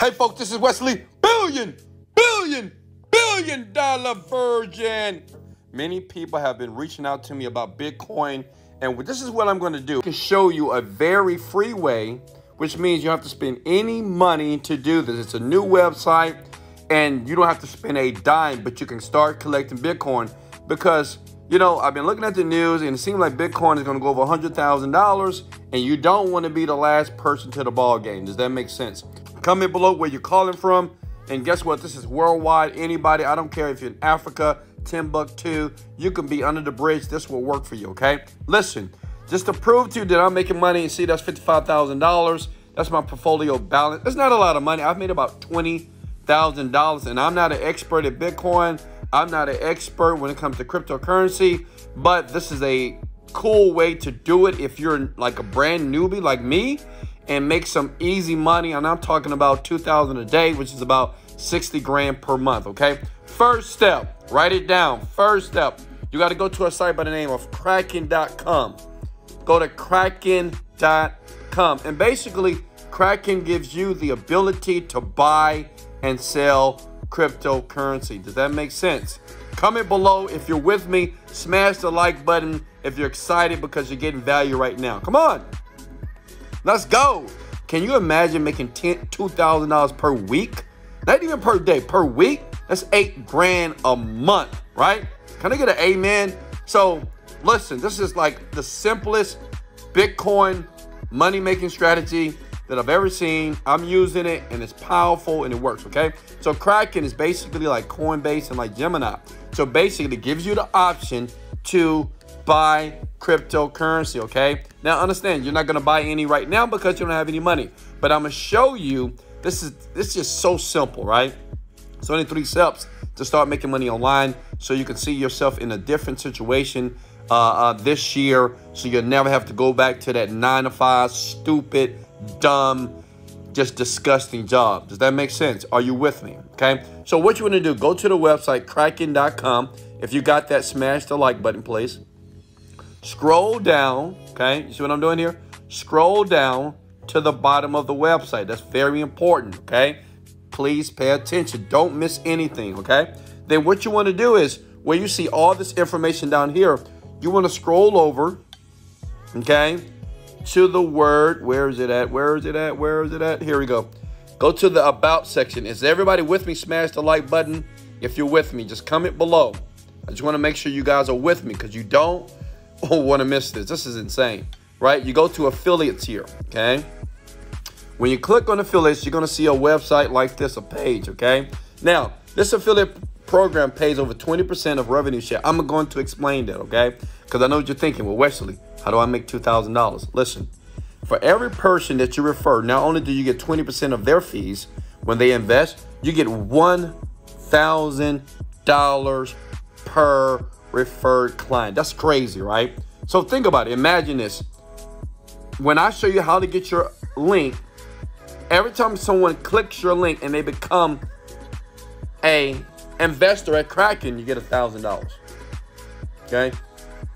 Hey folks, this is Wesley billion dollar virgin. Many people have been reaching out to me about Bitcoin, and this is what I'm going to do. I can show you a very free way, which means you don't have to spend any money to do this. It's a new website, and you don't have to spend a dime, but you can start collecting Bitcoin because, you know, I've been looking at the news, and it seems like Bitcoin is going to go over $100,000, and you don't want to be the last person to the ball game. Does that make sense? Comment below where you're calling from. And guess what? This is worldwide. Anybody, I don't care if you're in Africa, Timbuktu, you can be under the bridge. This will work for you, okay? Listen, just to prove to you that I'm making money, and see, that's $55,000. That's my portfolio balance. It's not a lot of money. I've made about $20,000, and I'm not an expert at Bitcoin. I'm not an expert when it comes to cryptocurrency, but this is a cool way to do it if you're like a brand newbie like me and make some easy money. And I'm talking about $2,000 a day, which is about 60 grand per month, okay? First step, write it down. First step, you got to go to a site by the name of Kraken.com. Go to Kraken.com. And basically, Kraken gives you the ability to buy and sell cryptocurrency. Does that make sense? Comment below if you're with me. Smash the like button if you're excited because you're getting value right now. Come on. Let's go. Can you imagine making $2,000 per week? Not even per day, per week. That's 8 grand a month, right? Can I get an amen? So listen, this is like the simplest Bitcoin money-making strategy that I've ever seen. I'm using it, and it's powerful, and it works, okay? So Kraken is basically like Coinbase and like Gemini. So basically it gives you the option to buy cryptocurrency, okay? Now understand, you're not gonna buy any right now because you don't have any money. But I'm gonna show you, this is just so simple, right? It's only 3 steps to start making money online so you can see yourself in a different situation this year, so you'll never have to go back to that 9-to-5, stupid, dumb, just disgusting job. Does that make sense? Are you with me? Okay. So what you want to do, go to the website, Kraken.com. If you got that, smash the like button, please. Scroll down. Okay. You see what I'm doing here? Scroll down to the bottom of the website. That's very important. Okay. Please pay attention. Don't miss anything. Okay. Then what you want to do is, where you see all this information down here, you want to scroll over. Okay. To the word, where is it at? Where is it at? Where is it at? Here we go. Go to the about section. Is everybody with me? Smash the like button if you're with me. Just comment below. I just want to make sure you guys are with me because you don't want to miss this. This is insane, right? You go to affiliates here, okay? When you click on affiliates, you're going to see a website like this, a page, okay? Now, this affiliate program pays over 20% of revenue share. I'm going to explain that, okay? Because I know what you're thinking. Well, Wesley, how do I make $2,000? Listen, for every person that you refer, not only do you get 20% of their fees when they invest, you get $1,000 per referred client. That's crazy, right? So think about it. Imagine this. When I show you how to get your link, every time someone clicks your link and they become a investor at Kraken, you get $1,000. Okay?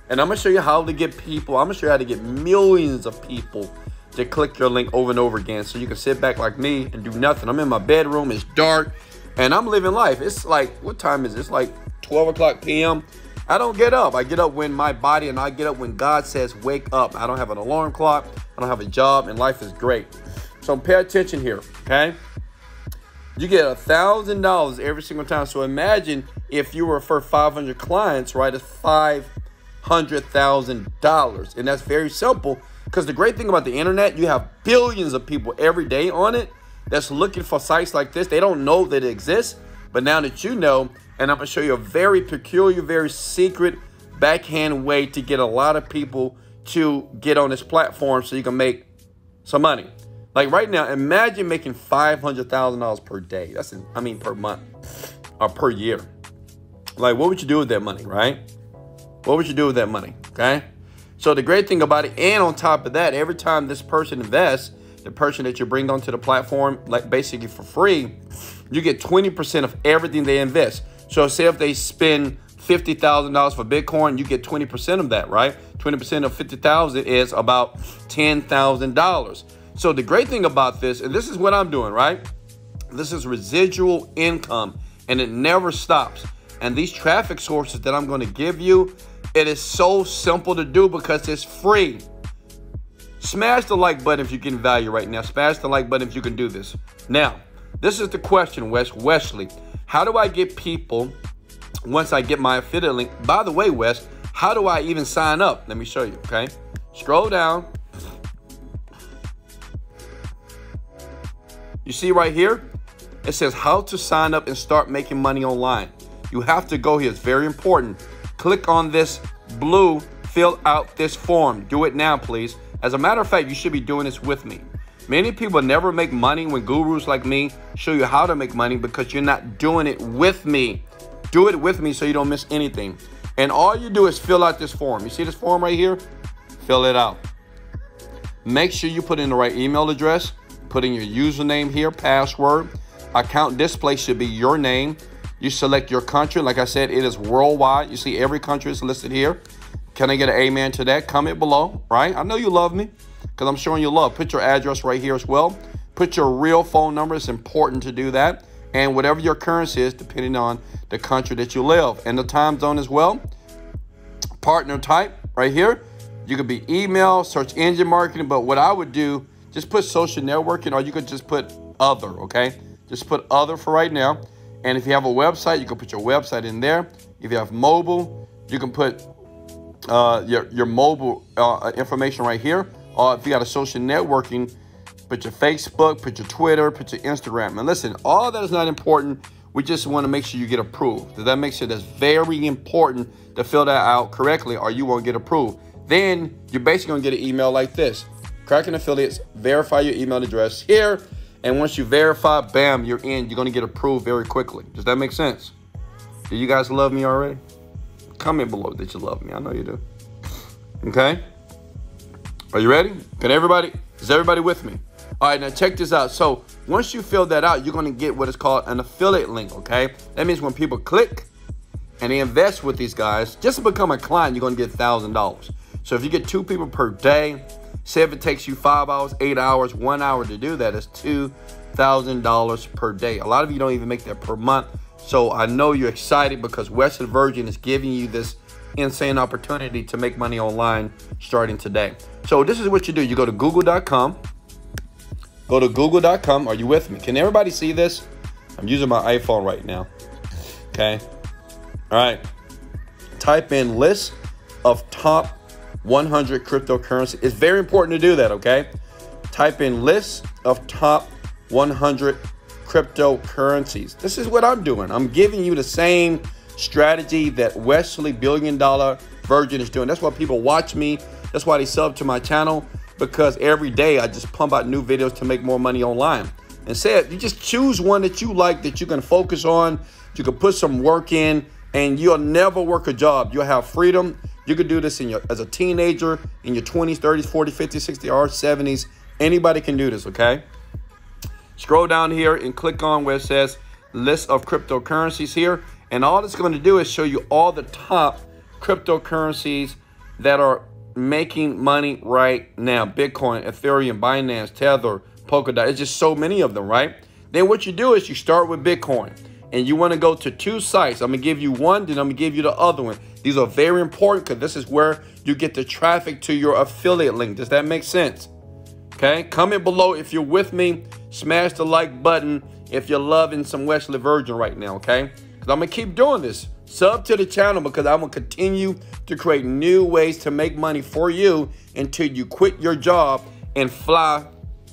And I'm going to show you how to get people. I'm going to show you how to get millions of people to click your link over and over again so you can sit back like me and do nothing. I'm in my bedroom. It's dark, and I'm living life. It's like, what time is it? It's like 12 o'clock p.m. I don't get up. I get up when my body, and I get up when God says wake up. I don't have an alarm clock. I don't have a job, and life is great. So pay attention here, okay? You get $1,000 every single time. So imagine if you refer 500 clients, right? It's $500,000. And that's very simple because the great thing about the internet, you have billions of people every day on it that's looking for sites like this. They don't know that it exists, but now that you know, and I'm going to show you a very peculiar, very secret backhand way to get a lot of people to get on this platform so you can make some money. Like right now, imagine making $500,000 per day. Per month or per year. Like, what would you do with that money, right? What would you do with that money, okay? So the great thing about it, and on top of that, every time this person invests, the person that you bring onto the platform, like basically for free, you get 20% of everything they invest. So say if they spend $50,000 for Bitcoin, you get 20% of that, right? 20% of 50,000 is about $10,000. So the great thing about this, and this is what I'm doing, right? This is residual income, and it never stops. And these traffic sources that I'm going to give you, it is so simple to do because it's free. Smash the like button if you're getting value right now. Smash the like button if you can do this. Now, this is the question, Wesley. How do I get people once I get my affiliate link? By the way, Wes, how do I even sign up? Let me show you, okay? Scroll down. You see right here? It says how to sign up and start making money online. You have to go here. It's very important. Click on this blue, fill out this form. Do it now, please. As a matter of fact, you should be doing this with me. Many people never make money when gurus like me show you how to make money because you're not doing it with me. Do it with me so you don't miss anything. And all you do is fill out this form. You see this form right here? Fill it out. Make sure you put in the right email address. Put in your username here, password. Account display should be your name. You select your country. Like I said, it is worldwide. You see every country is listed here. Can I get an amen to that? Comment below, right? I know you love me because I'm showing you love. Put your address right here as well. Put your real phone number. It's important to do that. And whatever your currency is, depending on the country that you live. And the time zone as well. Partner type right here. You could be email, search engine marketing. But what I would do, just put social networking, or you could just put other, okay? Just put other for right now. And if you have a website, you can put your website in there. If you have mobile, you can put your mobile information right here. Or if you got a social networking, put your Facebook, put your Twitter, put your Instagram. And listen, all that is not important. We just want to make sure you get approved. Does that make sense? That's very important to fill that out correctly or you won't get approved. Then you're basically going to get an email like this. Kraken Affiliates, verify your email address here. And once you verify, bam, you're in. You're going to get approved very quickly. Does that make sense? Do you guys love me already? Comment below that you love me. I know you do. Okay? Are you ready? Is everybody with me? All right, now check this out. So once you fill that out, you're going to get what is called an affiliate link, okay? That means when people click and they invest with these guys, just to become a client, you're going to get $1,000. So if you get 2 people per day, say if it takes you 5 hours, 8 hours, 1 hour to do that, it's $2,000 per day. A lot of you don't even make that per month. So I know you're excited because Wesley Virgin is giving you this insane opportunity to make money online starting today. So this is what you do. You go to google.com. Go to google.com. Are you with me? Can everybody see this? I'm using my iPhone right now. Okay. All right. Type in list of top 100 cryptocurrency. It's very important to do that, okay? Type in list of top 100 cryptocurrencies. This is what I'm doing. I'm giving you the same strategy that Wesley $1 billion Virgin is doing. That's why people watch me. That's why they sub to my channel, because every day I just pump out new videos to make more money online. And said, you just choose one that you like, that you can focus on, you can put some work in, and you'll never work a job. You'll have freedom. You could do this as a teenager, in your 20s, 30s, 40s, 50s, 60s, or 70s. Anybody can do this, okay? Scroll down here and click on where it says list of cryptocurrencies here. And all it's going to do is show you all the top cryptocurrencies that are making money right now. Bitcoin, Ethereum, Binance, Tether, Polkadot. It's just so many of them, right? Then what you do is you start with Bitcoin. And you want to go to 2 sites. I'm going to give you one, then I'm going to give you the other one. These are very important because this is where you get the traffic to your affiliate link. Does that make sense? Okay, comment below if you're with me. Smash the like button if you're loving some Wesley Virgin right now, okay? Because I'm going to keep doing this. Sub to the channel because I'm going to continue to create new ways to make money for you until you quit your job and fly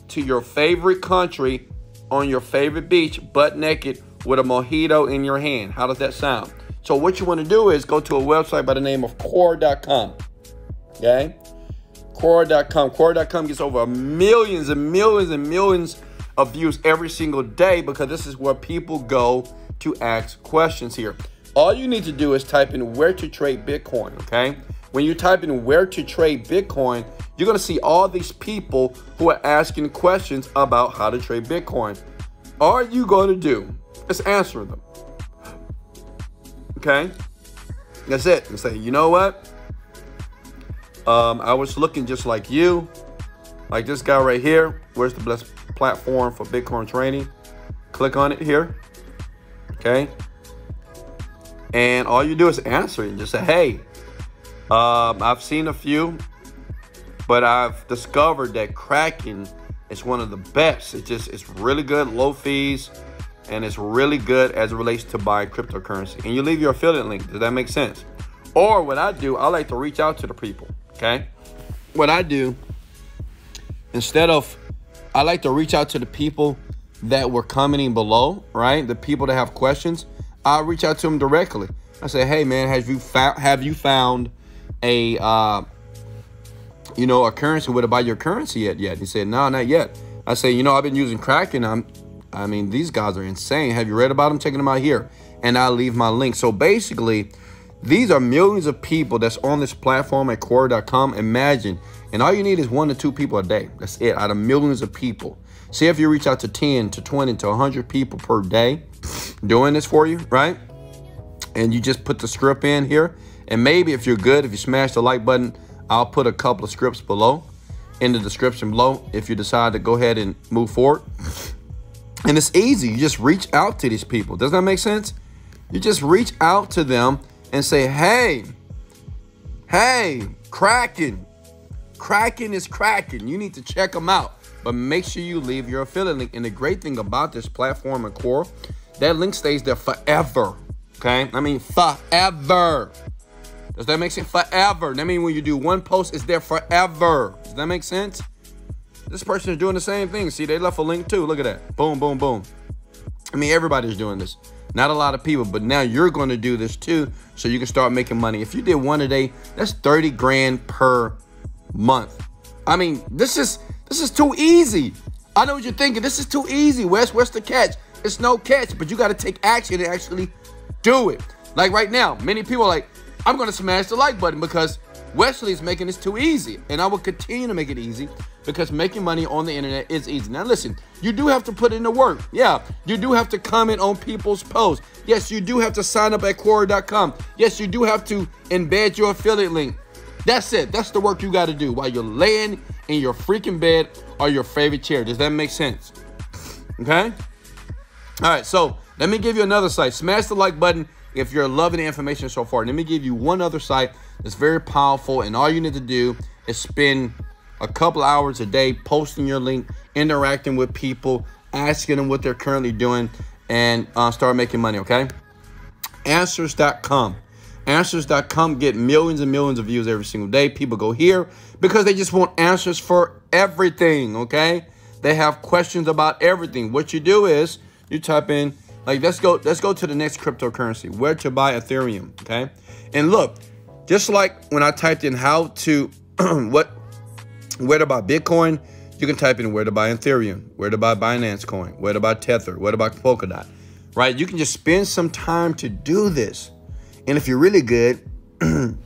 to your favorite country on your favorite beach, butt naked, with a mojito in your hand. How does that sound? So what you want to do is go to a website by the name of Quora.com. Okay? Quora.com. Quora.com gets over millions and millions and millions of views every single day because this is where people go to ask questions here. All you need to do is type in where to trade Bitcoin, okay? When you type in where to trade Bitcoin, you're going to see all these people who are asking questions about how to trade Bitcoin. All you going to do is answer them. Okay? That's it. And say, you know what? I was looking just like you. Like this guy right here. Where's the best platform for Bitcoin trading? Click on it here. Okay. And all you do is answer it and just say, hey, I've seen a few, but I've discovered that Kraken is one of the best. It's really good, low fees, and it's really good as it relates to buying cryptocurrency. And you leave your affiliate link. Does that make sense? Or what I do, I like to reach out to the people. Okay. What I do, I like to reach out to the people that were commenting below, right? The people that have questions, I'll reach out to them directly. I say, hey man, have you found a a currency where to buy your currency yet? He said, no, not yet. I say, I've been using Kraken. I mean, these guys are insane. Have you read about them? Checking them out here. And I'll leave my link. So basically, these are millions of people that's on this platform at Quora.com. Imagine. And all you need is 1 to 2 people a day. That's it, out of millions of people. See if you reach out to 10 to 20 to 100 people per day doing this for you, right? And you just put the script in here. And maybe if you're good, if you smash the like button, I'll put a couple of scripts below in the description below if you decide to go ahead and move forward. And it's easy. You just reach out to these people. Does that make sense? You just reach out to them and say, hey, Kraken is cracking. You need to check them out. But make sure you leave your affiliate link. And the great thing about this platform and Quora, that link stays there forever. Okay? I mean, forever. Does that make sense? Forever. That means when you do one post, it's there forever. Does that make sense? This person is doing the same thing. See, they left a link too. Look at that. Boom, boom, boom. I mean, everybody's doing this. Not a lot of people, but now you're going to do this too, so you can start making money. If you did one a day, that's 30 grand per month. I mean, this is too easy. I know what you're thinking. This is too easy, Wes. What's the catch? It's no catch, but you got to take action and actually do it. Like right now, many people are like, I'm going to smash the like button because Wesley is making this too easy. And I will continue to make it easy because making money on the internet is easy. Now listen, you do have to put in the work. Yeah, you do have to comment on people's posts. Yes, you do have to sign up at Quora.com. Yes, you do have to embed your affiliate link. That's it. That's the work you got to do while you're laying in your freaking bed or your favorite chair. Does that make sense? Okay? All right, so let me give you another site. Smash the like button if you're loving the information so far. Let me give you one other site that's very powerful, and all you need to do is spend a couple hours a day posting your link, interacting with people, asking them what they're currently doing, and start making money, okay? Answers.com. Answers.com get millions and millions of views every single day. People go here because they just want answers for everything, okay? They have questions about everything. What you do is you type in, like, let's go to the next cryptocurrency, where to buy Ethereum, okay? And look, just like when I typed in how to, where to buy Bitcoin, you can type in where to buy Ethereum, where to buy Binance Coin, where to buy Tether, where to buy Polkadot, right? You can just spend some time to do this. And if you're really good,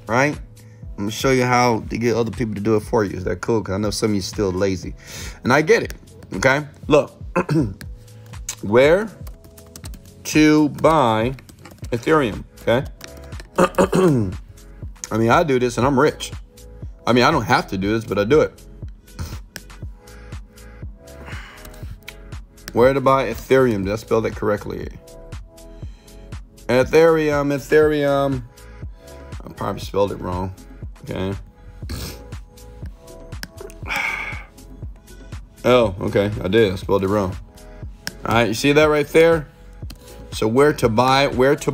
right, I'm going to show you how to get other people to do it for you. Is that cool? Because I know some of you still lazy. And I get it, okay? Look, where to buy Ethereum, okay? I mean, I do this and I'm rich. I mean, I don't have to do this, but I do it. Where to buy Ethereum? Did I spell that correctly? Ethereum. I probably spelled it wrong. Okay. Oh, okay. I did. I spelled it wrong. All right. You see that right there? So where to buy? Because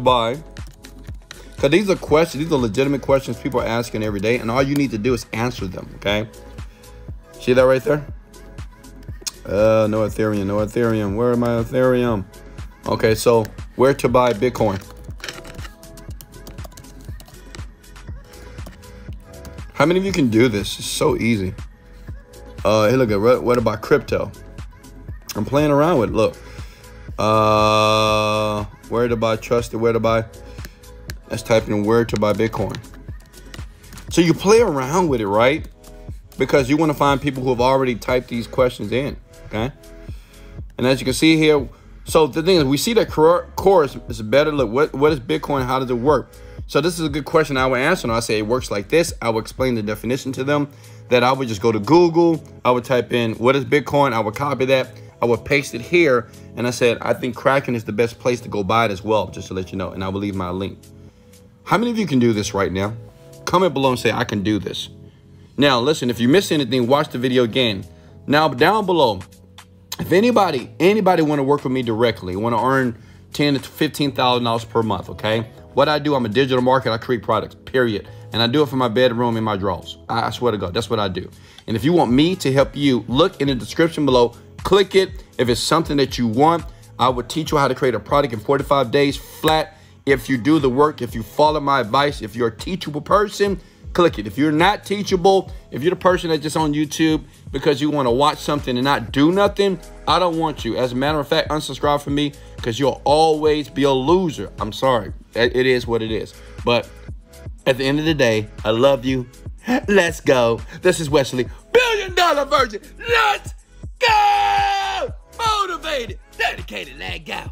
these are questions. These are legitimate questions people are asking every day. And all you need to do is answer them. Okay. See that right there? No Ethereum. No Ethereum. Where am I? Ethereum. Okay. So where to buy Bitcoin? How many of you can do this? It's so easy. Hey, look at what about crypto? I'm playing around with it. Look. Where to buy trusted? Where to buy? Let's type in where to buy Bitcoin. So you play around with it, right? Because you want to find people who have already typed these questions in. Okay. And as you can see here, so the thing is, we see that Quora is better. Look, what is Bitcoin? How does it work? So this is a good question I would answer. And I say it works like this. I would explain the definition to them. That I would just go to Google. I would type in what is Bitcoin. I would copy that. I would paste it here. And I said, I think Kraken is the best place to go buy it as well, just to let you know. And I will leave my link. How many of you can do this right now? Comment below and say, I can do this. Now, listen, if you miss anything, watch the video again. Now, down below, if anybody want to work with me directly, want to earn $10,000 to $15,000 per month, okay? What I do, I'm a digital marketer. I create products, period. And I do it from my bedroom in my drawers. I swear to God, that's what I do. And if you want me to help you, look in the description below, click it. If it's something that you want, I will teach you how to create a product in 45 days flat. If you do the work, if you follow my advice, if you're a teachable person, click it. If you're not teachable, if you're the person that's just on YouTube because you want to watch something and not do nothing, I don't want you. As a matter of fact, unsubscribe from me because you'll always be a loser. I'm sorry. It is what it is. But at the end of the day, I love you. Let's go. This is Wesley, $1 billion Virgin. Let's go. Motivated, dedicated, let go.